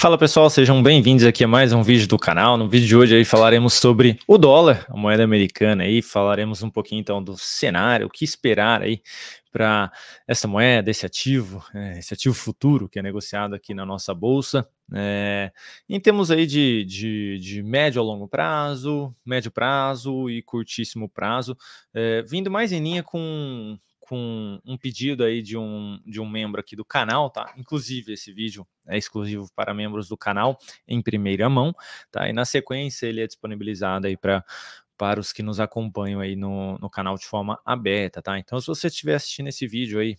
Fala pessoal, sejam bem-vindos aqui a mais um vídeo do canal. No vídeo de hoje aí falaremos sobre o dólar, a moeda americana aí, falaremos um pouquinho então do cenário, o que esperar aí para essa moeda, esse ativo futuro que é negociado aqui na nossa bolsa. Em termos aí de médio a longo prazo, médio prazo e curtíssimo prazo, vindo mais em linha com um pedido aí de um membro aqui do canal, tá? Inclusive esse vídeo é exclusivo para membros do canal em primeira mão, tá? E na sequência ele é disponibilizado aí para os que nos acompanham aí no canal de forma aberta, tá? Então se você estiver assistindo esse vídeo aí,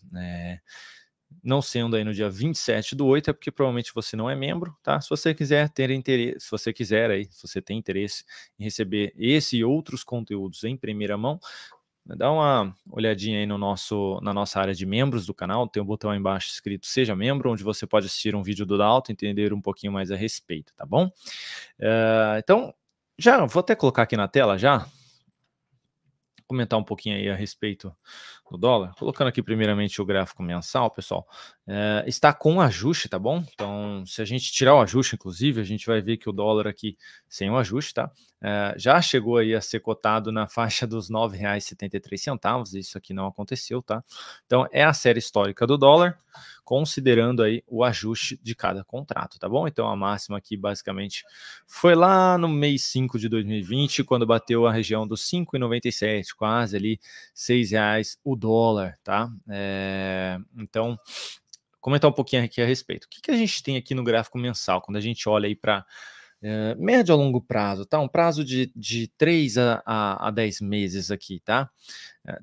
não sendo aí no dia 27/8, é porque provavelmente você não é membro, tá? Se você quiser ter interesse, se você tem interesse em receber esse e outros conteúdos em primeira mão, dá uma olhadinha aí na nossa área de membros do canal, tem um botão aí embaixo escrito Seja Membro, onde você pode assistir um vídeo do Dalton e entender um pouquinho mais a respeito, tá bom? Então, já vou até colocar aqui na tela já, comentar um pouquinho aí a respeito do dólar, colocando aqui primeiramente o gráfico mensal, pessoal, está com ajuste, tá bom? Então, se a gente tirar o ajuste, inclusive, a gente vai ver que o dólar aqui, sem o ajuste, tá? Já chegou aí a ser cotado na faixa dos R$ 9,73, isso aqui não aconteceu, tá? Então, é a série histórica do dólar, considerando aí o ajuste de cada contrato, tá bom? Então, a máxima aqui, basicamente, foi lá no mês 5 de 2020, quando bateu a região dos 5,97, quase ali R$ 6 o dólar, tá? Então, comentar um pouquinho aqui a respeito. O que a gente tem aqui no gráfico mensal, quando a gente olha aí para médio a longo prazo, tá? Um prazo de 3 a 10 meses aqui, tá?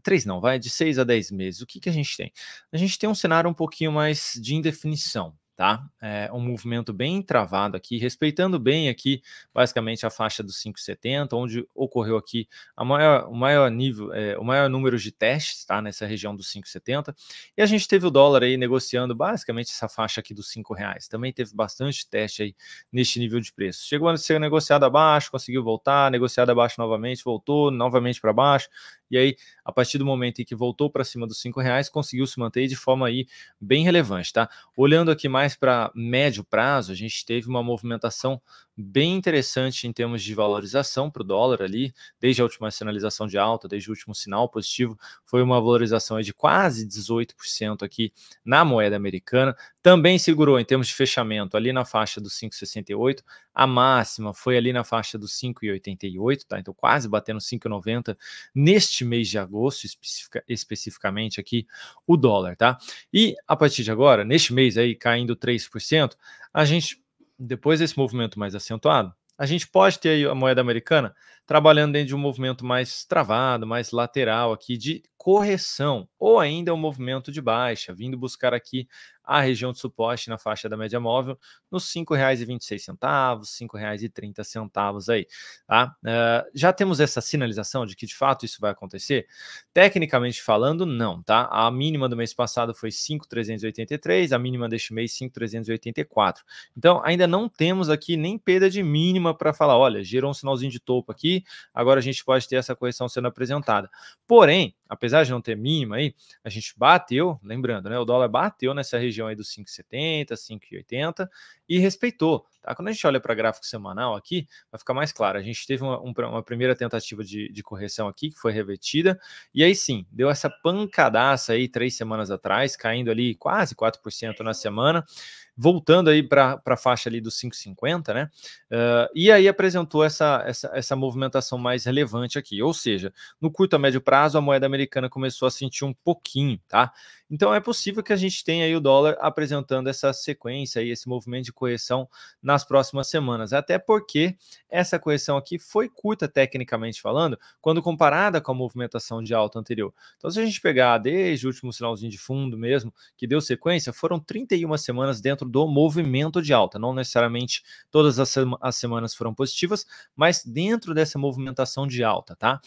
3 não, vai de 6 a 10 meses. O que a gente tem? A gente tem um cenário um pouquinho mais de indefinição, tá? Um movimento bem travado aqui, respeitando bem aqui, basicamente a faixa dos 5,70, onde ocorreu aqui o maior número de testes, tá? Nessa região dos 5,70, e a gente teve o dólar aí negociando basicamente essa faixa aqui dos R$ 5, também teve bastante teste aí neste nível de preço. Chegou a ser negociado abaixo, conseguiu voltar, negociado abaixo novamente, voltou novamente para baixo, e aí, a partir do momento em que voltou para cima dos R$ 5, conseguiu se manter de forma aí bem relevante, tá? Olhando aqui mais para médio prazo, a gente teve uma movimentação bem interessante em termos de valorização para o dólar ali, desde a última sinalização de alta, desde o último sinal positivo, foi uma valorização aí de quase 18% aqui na moeda americana, também segurou em termos de fechamento ali na faixa dos 5,68, a máxima foi ali na faixa dos 5,88, tá? Então quase batendo 5,90 neste mês de agosto, especificamente aqui o dólar, tá? E a partir de agora, neste mês aí caindo 3%, a gente, depois desse movimento mais acentuado, a gente pode ter aí a moeda americana trabalhando dentro de um movimento mais travado, mais lateral aqui de correção, ou ainda um movimento de baixa, vindo buscar aqui a região de suporte na faixa da média móvel nos R$ 5,26, R$ 5,30 aí, tá? Já temos essa sinalização de que de fato isso vai acontecer? Tecnicamente falando, não, tá? A mínima do mês passado foi 5,383, a mínima deste mês 5,384. Então, ainda não temos aqui nem perda de mínima para falar, olha, gerou um sinalzinho de topo aqui, agora a gente pode ter essa correção sendo apresentada. Porém, apesar de não ter mínima aí, a gente bateu, lembrando, né, o dólar bateu nessa região aí dos 5,70, 5,80 e respeitou, tá? Quando a gente olha para gráfico semanal aqui, vai ficar mais claro, a gente teve uma primeira tentativa de correção aqui, que foi revertida, e aí sim, deu essa pancadaça aí 3 semanas atrás, caindo ali quase 4% na semana, voltando aí para a faixa ali dos 5,50, né? E aí apresentou essa movimentação mais relevante aqui, ou seja, no curto a médio prazo a moeda americana começou a sentir um pouquinho, tá? Então é possível que a gente tenha aí o dólar apresentando essa sequência aí, esse movimento de correção nas próximas semanas, até porque essa correção aqui foi curta tecnicamente falando, quando comparada com a movimentação de alta anterior. Então se a gente pegar desde o último sinalzinho de fundo mesmo, que deu sequência, foram 31 semanas dentro do movimento de alta, não necessariamente todas as semanas foram positivas, mas dentro dessa movimentação de alta, tá?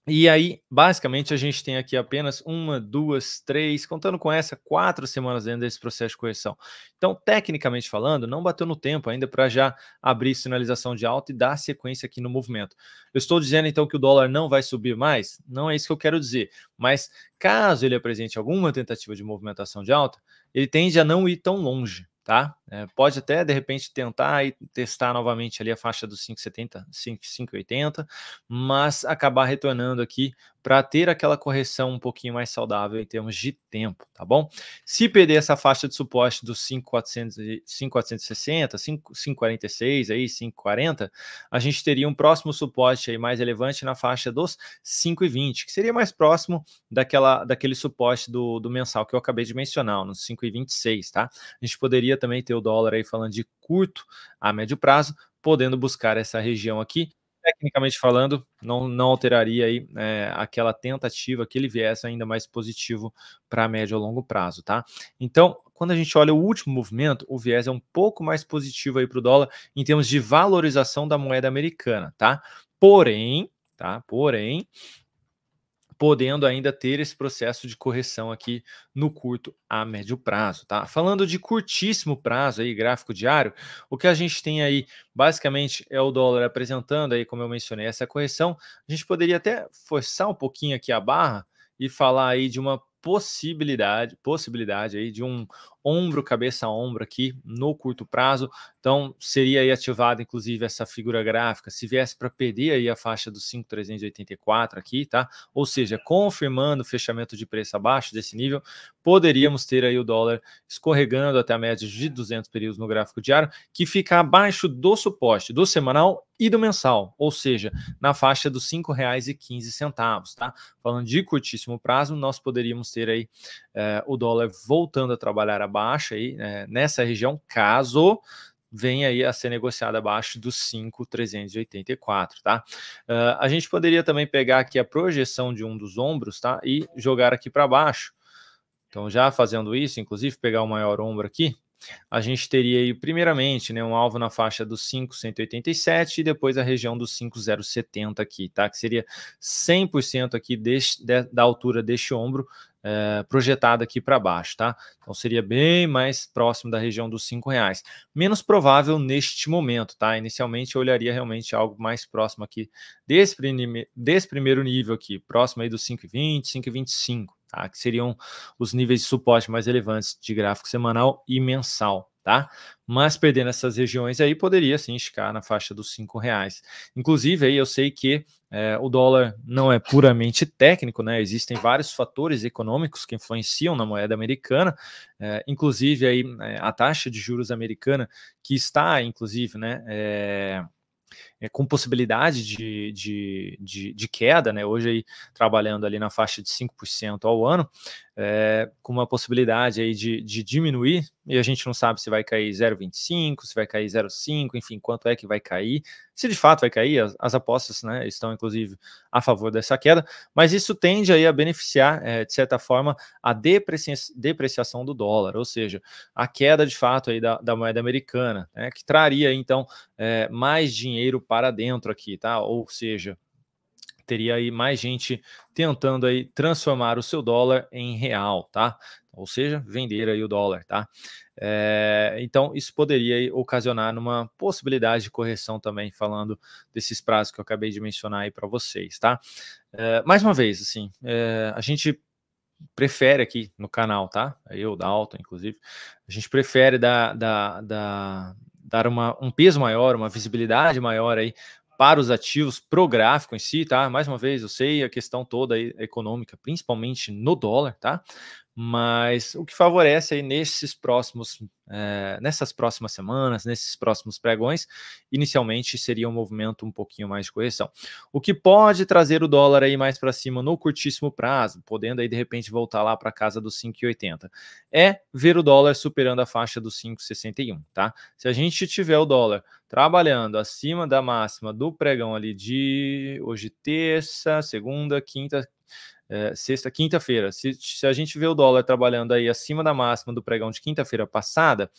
E aí, basicamente, a gente tem aqui apenas 1, 2, 3, contando com essa, 4 semanas dentro desse processo de correção. Então, tecnicamente falando, não bateu no tempo ainda para já abrir sinalização de alta e dar sequência aqui no movimento. Eu estou dizendo, então, que o dólar não vai subir mais? Não é isso que eu quero dizer. Mas, caso ele apresente alguma tentativa de movimentação de alta, ele tende a não ir tão longe, tá? pode até, de repente, tentar e testar novamente ali a faixa dos 5,70, 5,80, mas acabar retornando aqui para ter aquela correção um pouquinho mais saudável em termos de tempo, tá bom? Se perder essa faixa de suporte dos 5,400 5,460, 5,46 aí, 5,40, a gente teria um próximo suporte aí mais relevante na faixa dos 5,20, que seria mais próximo daquele suporte do mensal que eu acabei de mencionar, nos 5,26, tá? A gente poderia também ter o dólar aí falando de curto a médio prazo, podendo buscar essa região aqui. Tecnicamente falando, não alteraria aí aquela tentativa que ele viesse ainda mais positivo para médio a longo prazo, tá? Então, quando a gente olha o último movimento, o viés é um pouco mais positivo aí para o dólar em termos de valorização da moeda americana, tá? Porém, podendo ainda ter esse processo de correção aqui no curto a médio prazo, tá? Falando de curtíssimo prazo aí, gráfico diário, o que a gente tem aí basicamente é o dólar apresentando aí, como eu mencionei, essa correção. A gente poderia até forçar um pouquinho aqui a barra e falar aí de uma possibilidade aí de um ombro, cabeça a ombro aqui no curto prazo. Então, seria aí ativada, inclusive, essa figura gráfica, se viesse para perder aí a faixa dos 5,384 aqui, tá? Ou seja, confirmando o fechamento de preço abaixo desse nível, poderíamos ter aí o dólar escorregando até a média de 200 períodos no gráfico diário, que fica abaixo do suporte do semanal e do mensal, ou seja, na faixa dos R$ 5,15, tá? Falando de curtíssimo prazo, nós poderíamos ter aí o dólar voltando a trabalhar abaixo aí, nessa região, caso venha aí a ser negociado abaixo dos 5,384, tá? A gente poderia também pegar aqui a projeção de um dos ombros, tá? E jogar aqui para baixo. Então, já fazendo isso, inclusive pegar o maior ombro aqui, a gente teria aí, primeiramente, né, um alvo na faixa dos 5,187 e depois a região dos 5,070 aqui, tá? Que seria 100% aqui da altura deste ombro projetado aqui para baixo, tá? Então seria bem mais próximo da região dos R$ 5. Menos provável neste momento, tá? Inicialmente eu olharia realmente algo mais próximo aqui desse primeiro nível aqui, próximo aí dos 5,20, 5,25. Tá? Que seriam os níveis de suporte mais relevantes de gráfico semanal e mensal, tá? Mas perdendo essas regiões aí, poderia sim esticar na faixa dos R$ 5. Inclusive, aí eu sei que o dólar não é puramente técnico, né? Existem vários fatores econômicos que influenciam na moeda americana, inclusive aí a taxa de juros americana, que está, inclusive, né? Com possibilidade de queda, né? Hoje aí trabalhando ali na faixa de 5% ao ano, com uma possibilidade aí de diminuir, e a gente não sabe se vai cair 0,25, se vai cair 0,5, enfim, quanto é que vai cair, se de fato vai cair, as apostas, né, estão inclusive a favor dessa queda, mas isso tende aí a beneficiar, de certa forma, a depreciação do dólar, ou seja, a queda de fato aí da moeda americana, né, que traria então mais dinheiro para dentro aqui, tá? Ou seja, teria aí mais gente tentando aí transformar o seu dólar em real, tá? Ou seja, vender aí o dólar, tá? Então, isso poderia aí ocasionar numa possibilidade de correção também, falando desses prazos que eu acabei de mencionar aí para vocês, tá? Mais uma vez, assim, a gente prefere aqui no canal, tá? Eu, Dalton, inclusive, a gente prefere dar um peso maior, uma visibilidade maior aí para os ativos, pro gráfico em si, tá? Mais uma vez, eu sei a questão toda aí econômica, principalmente no dólar, tá? Mas o que favorece aí nessas próximas semanas, nesses próximos pregões, inicialmente seria um movimento um pouquinho mais de correção. O que pode trazer o dólar aí mais para cima no curtíssimo prazo, podendo aí de repente voltar lá para casa dos 5,80, é ver o dólar superando a faixa dos 5,61, tá? Se a gente tiver o dólar trabalhando acima da máxima do pregão ali de hoje terça, segunda, quinta, sexta, quinta-feira, se a gente vê o dólar trabalhando aí acima da máxima do pregão de quinta-feira passada,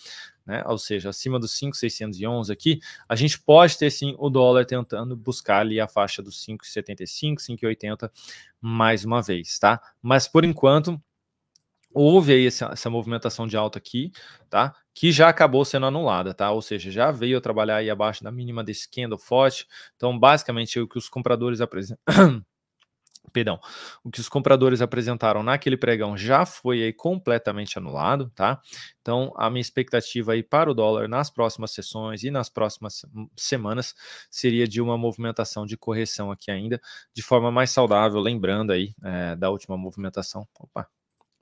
né, ou seja, acima dos 5,611 aqui, a gente pode ter sim o dólar tentando buscar ali a faixa dos 5,75, 5,80 mais uma vez, tá? Mas por enquanto houve aí essa movimentação de alta aqui, tá? Que já acabou sendo anulada, tá? Ou seja, já veio a trabalhar aí abaixo da mínima desse candle forte. Então, basicamente, o que os compradores Perdão, o que os compradores apresentaram naquele pregão já foi aí completamente anulado, tá? Então, a minha expectativa aí para o dólar nas próximas sessões e nas próximas semanas seria de uma movimentação de correção aqui ainda, de forma mais saudável, lembrando aí da última movimentação. Opa,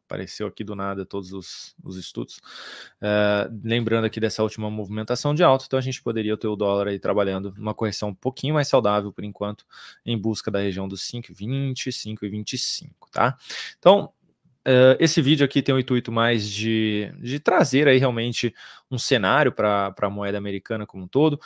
apareceu aqui do nada todos os estudos. Lembrando aqui dessa última movimentação de alta, então a gente poderia ter o dólar aí trabalhando numa correção um pouquinho mais saudável por enquanto, em busca da região dos 5,20, 5,25, tá? Então, esse vídeo aqui tem o intuito mais de trazer aí realmente um cenário para a moeda americana como um todo.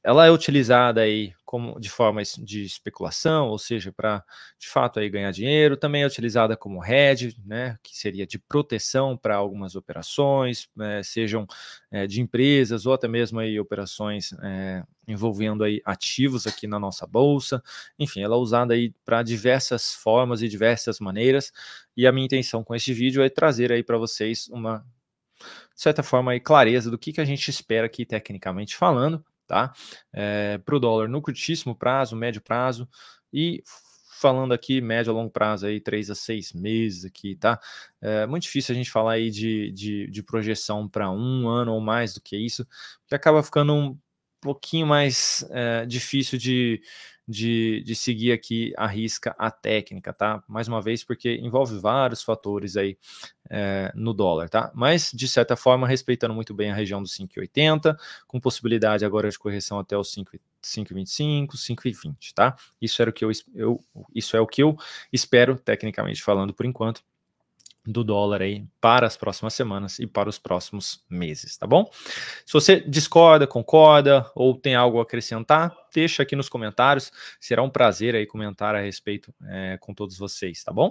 Ela é utilizada aí como de forma de especulação, ou seja, para de fato aí ganhar dinheiro. Também é utilizada como hedge, né, que seria de proteção para algumas operações, sejam de empresas ou até mesmo aí operações envolvendo aí ativos aqui na nossa bolsa. Enfim, ela é usada aí para diversas formas e diversas maneiras. E a minha intenção com esse vídeo é trazer aí para vocês uma, de certa forma, aí, clareza do que a gente espera aqui tecnicamente falando, tá? Para o dólar no curtíssimo prazo, médio prazo e falando aqui médio a longo prazo aí 3 a 6 meses aqui, tá? É muito difícil a gente falar aí de projeção para um ano ou mais do que isso, que acaba ficando um pouquinho mais difícil de seguir aqui a risca a técnica, tá? Mais uma vez, porque envolve vários fatores aí no dólar, tá? Mas, de certa forma, respeitando muito bem a região dos 5,80, com possibilidade agora de correção até os 5,25, 5,20, tá? Isso é o que eu espero, tecnicamente falando, por enquanto, do dólar aí para as próximas semanas e para os próximos meses, tá bom? Se você discorda, concorda ou tem algo a acrescentar, deixa aqui nos comentários. Será um prazer aí comentar a respeito com todos vocês, tá bom?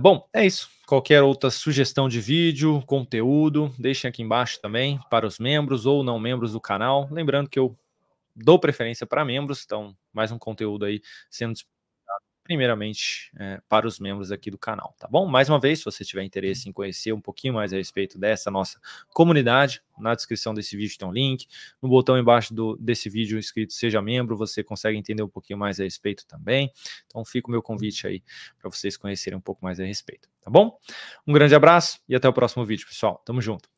Bom, é isso. Qualquer outra sugestão de vídeo, conteúdo, deixem aqui embaixo também para os membros ou não membros do canal. Lembrando que eu dou preferência para membros, então mais um conteúdo aí sendo disponibilizado primeiramente para os membros aqui do canal, tá bom? Mais uma vez, se você tiver interesse em conhecer um pouquinho mais a respeito dessa nossa comunidade, na descrição desse vídeo tem um link, no botão embaixo desse vídeo escrito Seja Membro, você consegue entender um pouquinho mais a respeito também, então fica o meu convite aí para vocês conhecerem um pouco mais a respeito, tá bom? Um grande abraço e até o próximo vídeo, pessoal, tamo junto!